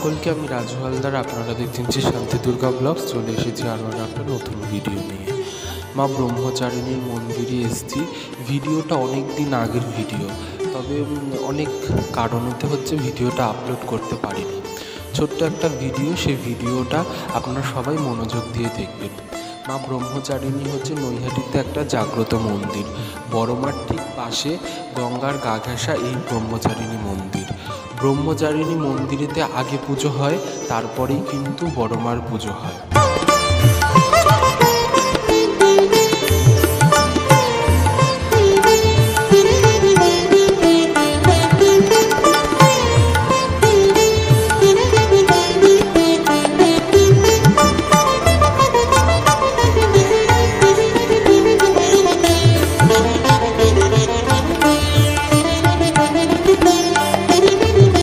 সকলকে আমি রাজু হালদার। আপনারা দেখছেন যে শান্তি দুর্গা ব্লগস। চলে এসেছি আরও একটা নতুন ভিডিও নিয়ে। মা ব্রহ্মচারিণীর মন্দিরে এসেছি। ভিডিওটা অনেক দিন আগের ভিডিও, তবে অনেক কারণেতে ভিডিওটা আপলোড করতে পারিনি। ছোট্ট একটা ভিডিও, সেই ভিডিওটা আপনারা সবাই মনোযোগ দিয়ে দেখবেন। মা ব্রহ্মচারিণী নৈহাটিতে একটা জাগ্রত মন্দির। বড়মার ঠিক পাশে গঙ্গার গা ঘেঁষা এই ব্রহ্মচারিণী মন্দির। ব্রহ্মচারিণী মন্দিরেতে আগে পুজো হয়, তারপরেই কিন্তু বড়মার পুজো হয়।